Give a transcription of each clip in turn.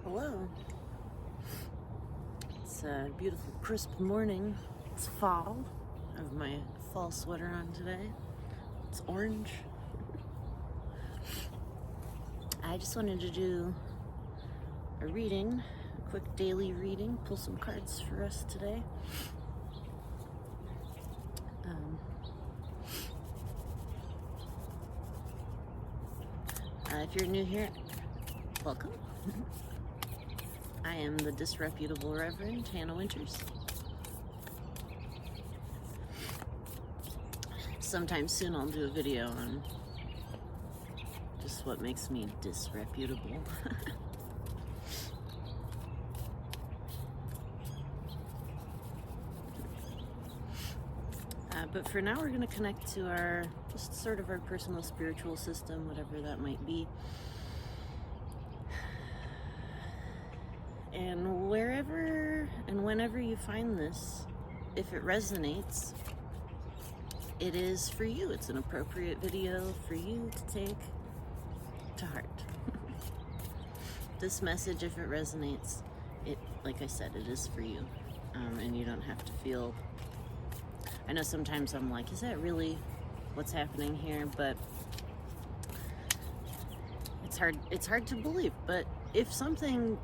Hello. It's a beautiful, crisp morning. It's fall. I have my fall sweater on today. It's orange. I just wanted to do a reading, a quick daily reading, pull some cards for us today. If you're new here, welcome. I am the disreputable Reverend Hannah Winters. Sometime soon I'll do a video on just what makes me disreputable. But for now we're going to connect to our, just sort of our personal spiritual system, whatever that might be. And wherever and whenever you find this, if it resonates, it is for you. It's an appropriate video for you to take to heart. This message, if it resonates, it, like I said, it is for you. And you don't have to feel, I know sometimes I'm like, is that really what's happening here? But it's hard to believe. But if something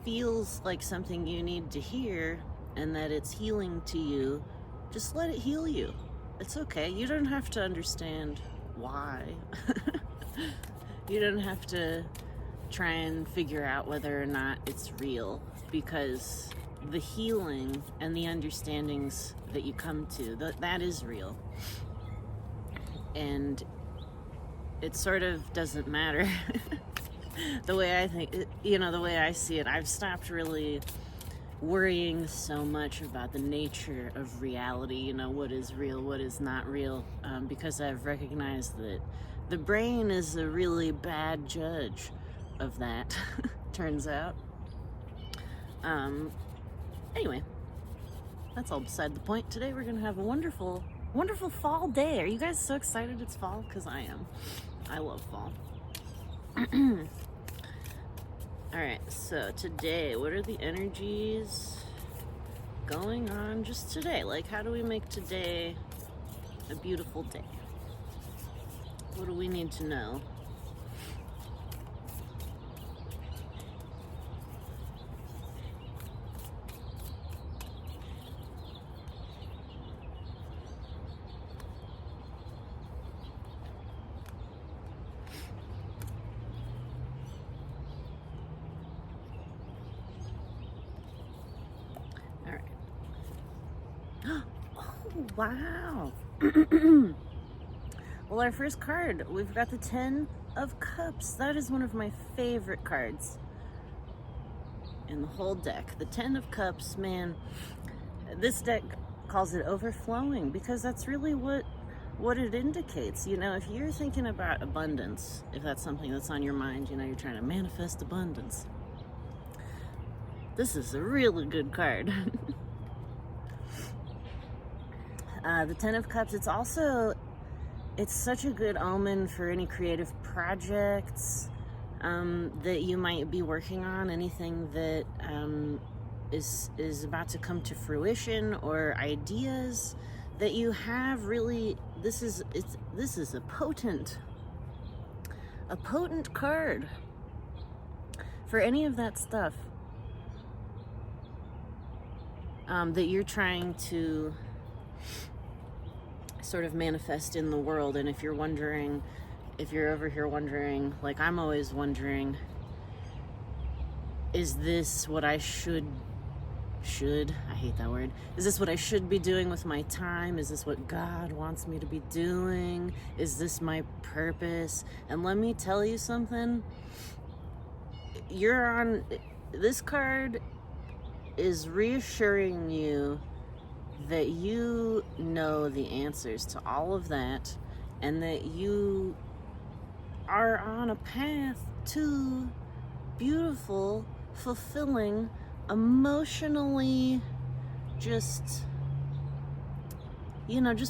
feels like something you need to hear and that it's healing to you, just let it heal you. It's okay. You don't have to understand why. You don't have to try and figure out whether or not it's real, because the healing and the understandings that you come to, that is real. And it sort of doesn't matter. The way I think, the way I see it, I've stopped really worrying so much about the nature of reality, what is real, what is not real, because I've recognized that the brain is a really bad judge of that, turns out. Anyway, that's all beside the point. Today we're going to have a wonderful, wonderful fall day. Are you guys so excited it's fall? Because I am. I love fall. Alright, so today, what are the energies going on just today? Like, how do we make today a beautiful day? What do we need to know? Wow. Well, our first card, we've got the 10 of Cups. That is one of my favorite cards in the whole deck. The 10 of Cups, man, this deck calls it overflowing, because that's really what it indicates. If you're thinking about abundance, if that's something that's on your mind, you're trying to manifest abundance, this is a really good card. The 10 of Cups, it's such a good omen for any creative projects that you might be working on, anything that is about to come to fruition, or ideas that you have. Really, this is a potent card for any of that stuff that you're trying to sort of manifest in the world. And if you're over here wondering, like I'm always wondering, is this what I should, I hate that word, is this what I should be doing with my time? Is this what God wants me to be doing? Is this my purpose? And let me tell you something, this card is reassuring you that you know the answers to all of that, and that you are on a path to beautiful, fulfilling, emotionally just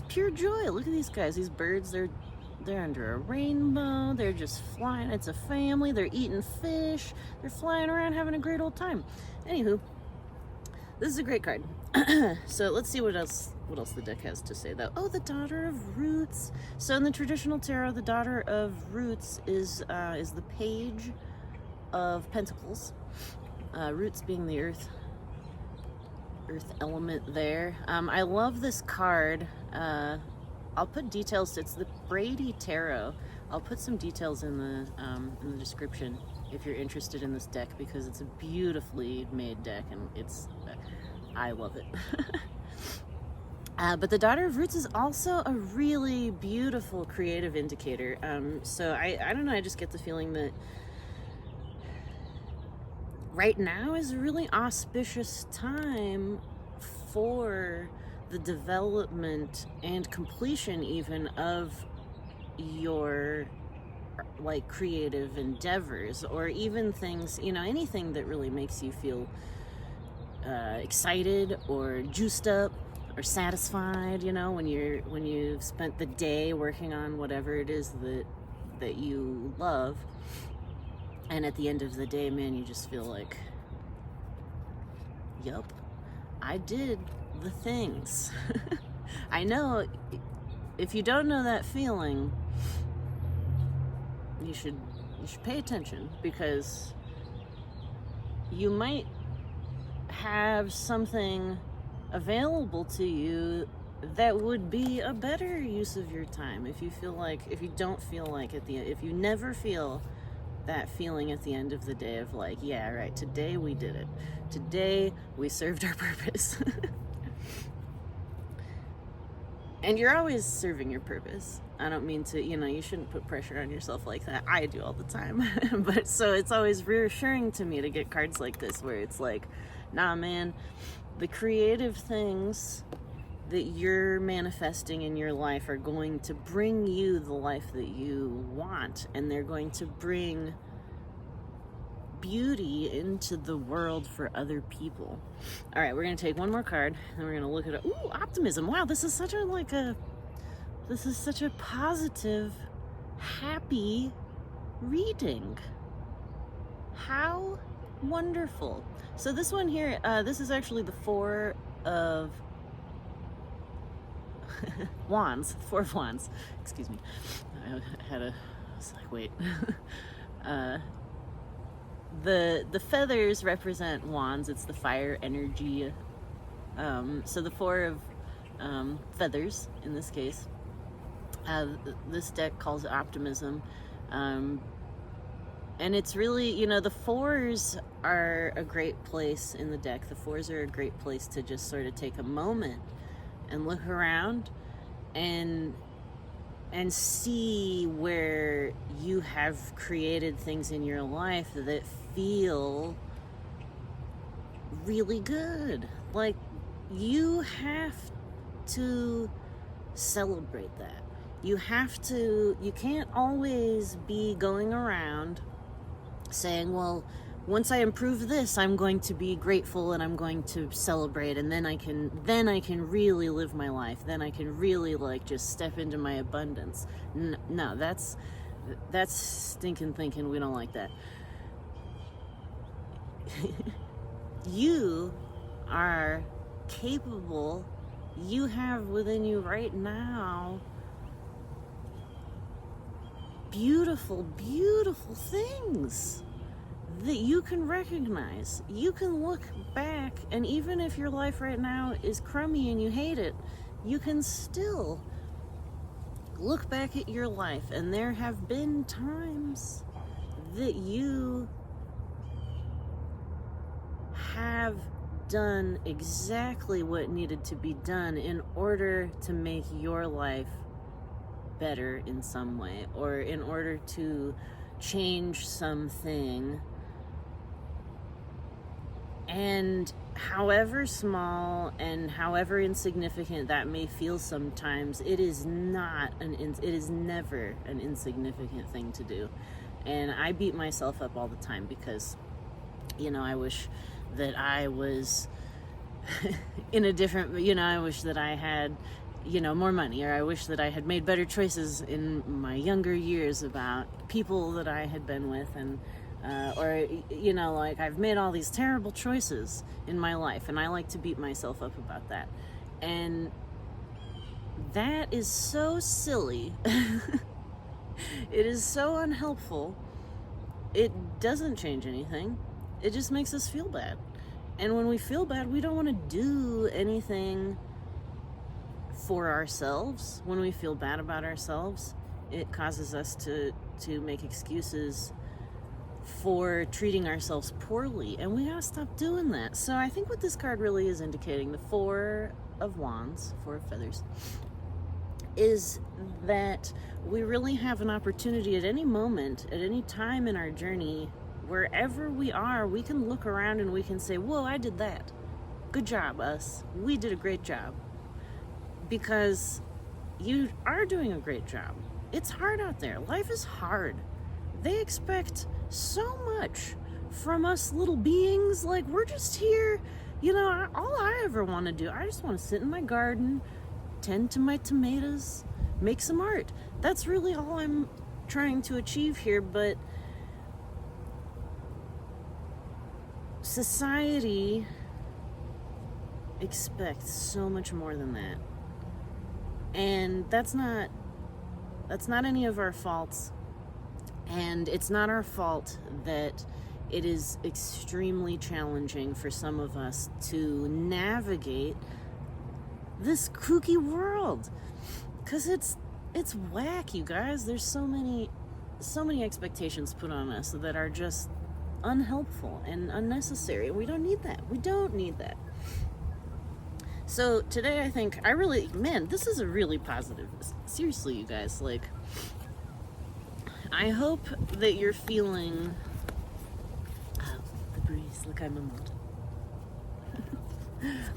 pure joy. Look at these guys, these birds, they're They're under a rainbow. They're just flying. It's a family. They're eating fish. They're flying around having a great old time. Anywho, this is a great card. So let's see what else the deck has to say, though. Oh, the Daughter of Roots. So in the traditional tarot, the Daughter of Roots is the Page of Pentacles. Roots being the earth element there. I love this card. I'll put details. It's the Brady Tarot. I'll put some details in the description if you're interested in this deck, because it's a beautifully made deck and I love it. But the Daughter of Roots is also a really beautiful creative indicator. So I don't know, I just get the feeling that right now is a really auspicious time for the development and completion even of your like creative endeavors, or even things, you know, anything that really makes you feel excited or juiced up or satisfied, you know, when you've spent the day working on whatever it is that you love, and at the end of the day, man, you just feel like, yup, I did the things. I know if you don't know that feeling, you should pay attention, because you might have something available to you that would be a better use of your time. If you don't feel like if you never feel that feeling at the end of the day of like, yeah, right, today we did it. Today we served our purpose. And you're always serving your purpose. I don't mean to, you know, you shouldn't put pressure on yourself like that. I do all the time. But so it's always reassuring to me to get cards like this where it's like, nah, man, the creative things that you're manifesting in your life are going to bring you the life that you want, and they're going to bring beauty into the world for other people. All right, we're gonna take one more card and we're gonna look at it. Ooh, optimism. Wow, this is such a positive, happy reading. How wonderful. So this one here, this is actually the Four of Wands. Four of Wands. Excuse me. I was like, wait. The feathers represent wands. It's the fire energy. So the Four of feathers in this case. This deck calls it optimism. And it's really, you know, the fours are a great place in the deck. The fours are a great place to just sort of take a moment and look around and see where you have created things in your life that feel really good. Like, you have to celebrate that. You can't always be going around saying, well, once I improve this, I'm going to be grateful and I'm going to celebrate, and then I can really live my life. Then I can really like just step into my abundance. No, that's stinking thinking. We don't like that. You are capable. You have within you right now beautiful, beautiful things that you can recognize. You can look back, and even if your life right now is crummy and you hate it, you can still look back at your life, and there have been times that you have done exactly what needed to be done in order to make your life better in some way, or in order to change something. And however small and however insignificant that may feel sometimes, it is never an insignificant thing to do. And I beat myself up all the time because, you know, I wish that I was in a different, you know, I wish that I had more money, or I wish that I had made better choices in my younger years about people that I had been with, and or like I've made all these terrible choices in my life, and I like to beat myself up about that. And that is so silly. It is so unhelpful. It doesn't change anything. It just makes us feel bad. And when we feel bad, we don't want to do anything for ourselves. When we feel bad about ourselves, it causes us to make excuses for treating ourselves poorly, and we gotta stop doing that. So I think what this card really is indicating, the Four of Wands, Four of Feathers, is that we really have an opportunity at any moment, at any time in our journey, wherever we are, we can look around and we can say, whoa, I did that. Good job, us. We did a great job. Because you are doing a great job. It's hard out there. Life is hard. They expect so much from us little beings. Like, we're just here, all I ever want to do, I just want to sit in my garden, tend to my tomatoes, make some art. That's really all I'm trying to achieve here. But society expects so much more than that. And that's not any of our faults. And it's not our fault that it is extremely challenging for some of us to navigate this kooky world. 'Cause it's whack, you guys. There's so many expectations put on us that are just unhelpful and unnecessary. We don't need that. We don't need that. So today I think this is a really positive, seriously, you guys, like, I hope that you're feeling, the breeze, look, I'm a mod.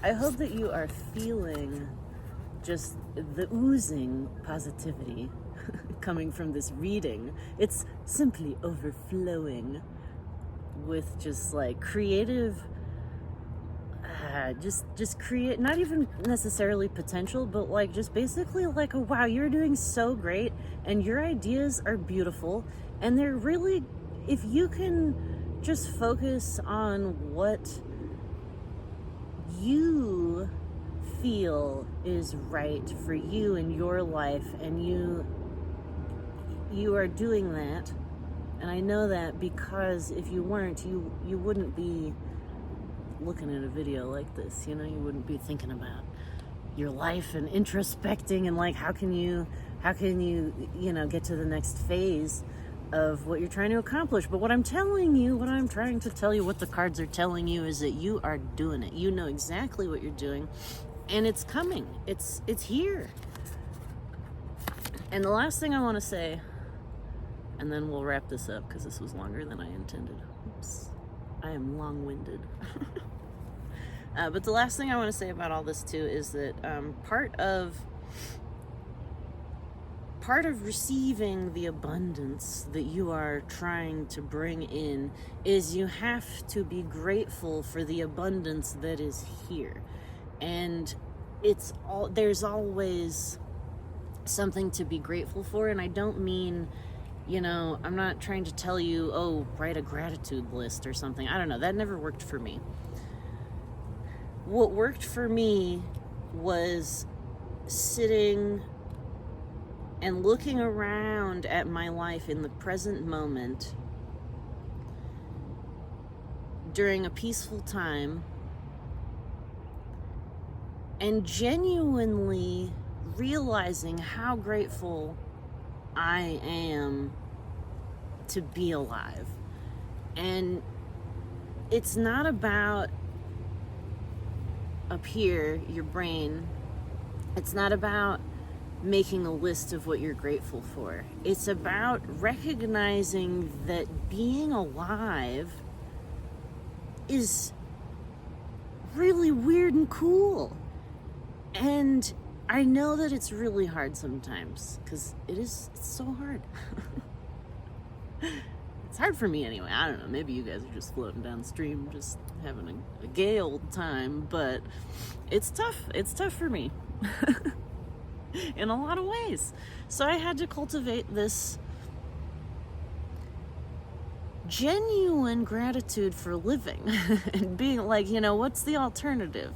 I hope that you are feeling just the oozing positivity coming from this reading. It's simply overflowing with just like creative, just create, not even necessarily potential, but like just basically like, oh wow, you're doing so great and your ideas are beautiful, and they're really, if you can just focus on what you feel is right for you in your life, and you are doing that. And I know that because if you weren't, you wouldn't be looking at a video like this, you wouldn't be thinking about your life and introspecting and like how can you get to the next phase of what you're trying to accomplish. But what I'm trying to tell you, what the cards are telling you, is that you are doing it. You know exactly what you're doing, and it's coming. It's here. And the last thing I want to say, and then we'll wrap this up because this was longer than I intended. Oops. I am long-winded. But the last thing I want to say about all this too is that part of receiving the abundance that you are trying to bring in is you have to be grateful for the abundance that is here. And there's always something to be grateful for. And I don't mean, I'm not trying to tell you, oh, write a gratitude list or something. I don't know. That never worked for me. What worked for me was sitting and looking around at my life in the present moment during a peaceful time and genuinely realizing how grateful I am to be alive. And it's not about up here, your brain. It's not about making a list of what you're grateful for. It's about recognizing that being alive is really weird and cool. And I know that it's really hard sometimes, because it's so hard. It's hard for me anyway. I don't know, maybe you guys are just floating downstream, just having a gay old time, but it's tough. It's tough for me. in a lot of ways. So I had to cultivate this genuine gratitude for living and being like, what's the alternative?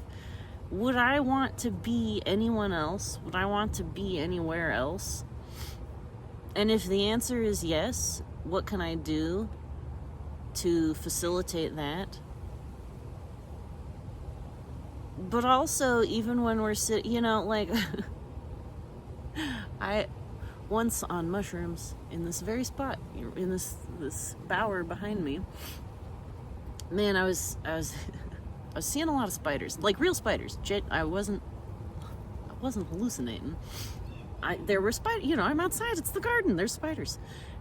Would I want to be anyone else? Would I want to be anywhere else? And if the answer is yes, what can I do to facilitate that? But also, even when we're sitting, I once on mushrooms in this very spot, in this bower behind me, man, I was seeing a lot of spiders, like real spiders. I wasn't hallucinating. There were spiders, I'm outside, it's the garden, there's spiders.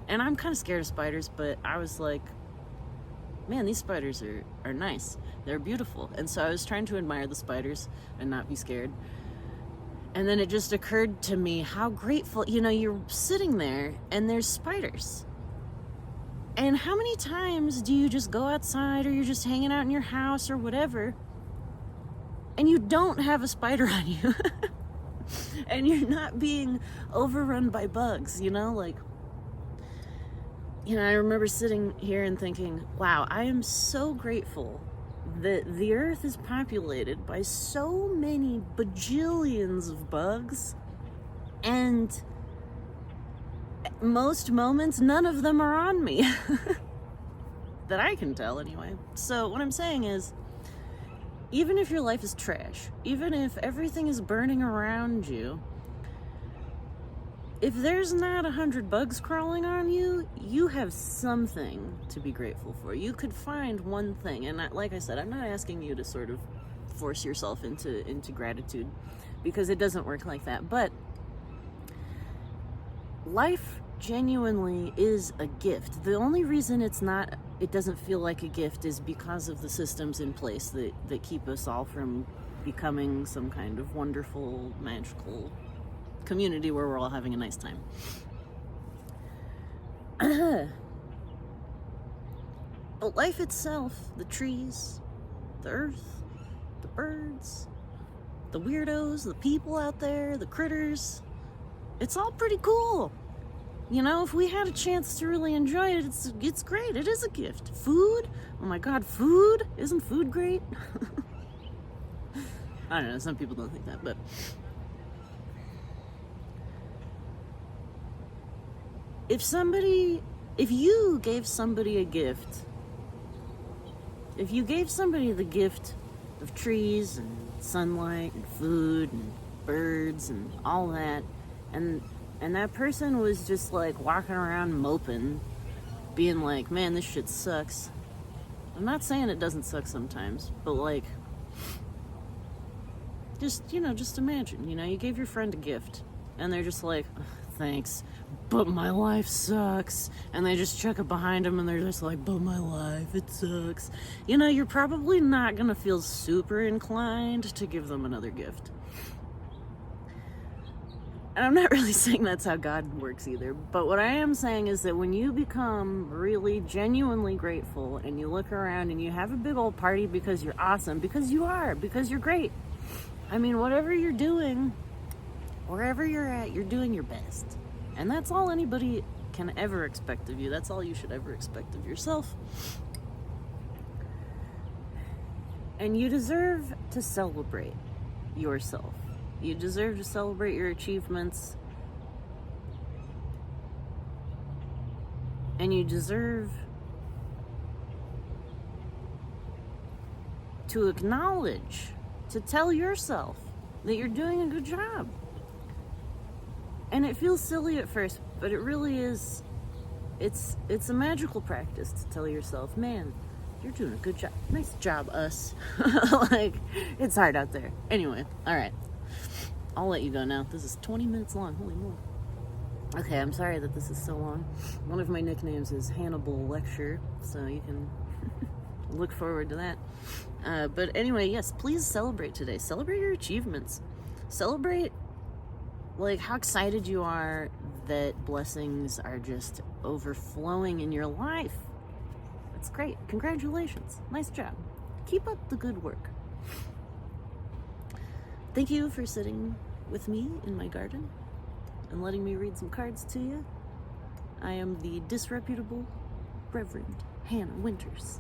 And I'm kind of scared of spiders, but I was like, man, these spiders are nice. They're beautiful. And so I was trying to admire the spiders and not be scared. And then it just occurred to me how grateful, you're sitting there and there's spiders. And how many times do you just go outside or you're just hanging out in your house or whatever and you don't have a spider on you and you're not being overrun by bugs, I remember sitting here and thinking, wow, I am so grateful that the earth is populated by so many bajillions of bugs, and most moments, none of them are on me. That I can tell, anyway. So what I'm saying is, even if your life is trash, even if everything is burning around you, if there's not 100 bugs crawling on you, you have something to be grateful for. You could find one thing. And like I said, I'm not asking you to sort of force yourself into gratitude, because it doesn't work like that. But life genuinely is a gift. The only reason it doesn't feel like a gift is because of the systems in place that keep us all from becoming some kind of wonderful, magical community where we're all having a nice time. But life itself, the trees, the earth, the birds, the weirdos, the people out there, the critters, it's all pretty cool. If we had a chance to really enjoy it, it's great. It is a gift. Food, oh my God, food, isn't food great? I don't know, some people don't think that, but if you gave somebody a gift, if you gave somebody the gift of trees and sunlight and food and birds and all that, and that person was just like walking around moping, being like, man, this shit sucks. I'm not saying it doesn't suck sometimes, but like, just imagine, you gave your friend a gift and they're just like, thanks, but my life sucks. And they just chuck it behind them and they're just like, but my life, it sucks. You're probably not going to feel super inclined to give them another gift. And I'm not really saying that's how God works either. But what I am saying is that when you become really genuinely grateful and you look around and you have a big old party because you're awesome, because you're great. I mean, whatever you're doing, wherever you're at, you're doing your best. And that's all anybody can ever expect of you. That's all you should ever expect of yourself. And you deserve to celebrate yourself. You deserve to celebrate your achievements. And you deserve to acknowledge, to tell yourself that you're doing a good job. And it feels silly at first, but it really is. It's a magical practice to tell yourself, man, you're doing a good job. Nice job, us. Like, it's hard out there. Anyway, all right. I'll let you go now. This is 20 minutes long. Holy moly. Okay, I'm sorry that this is so long. One of my nicknames is Hannibal Lecture, so you can look forward to that. But anyway, yes, please celebrate today. Celebrate your achievements. Celebrate, like, how excited you are that blessings are just overflowing in your life. That's great. Congratulations. Nice job. Keep up the good work. Thank you for sitting with me in my garden and letting me read some cards to you. I am the disreputable Reverend Hannah Winters.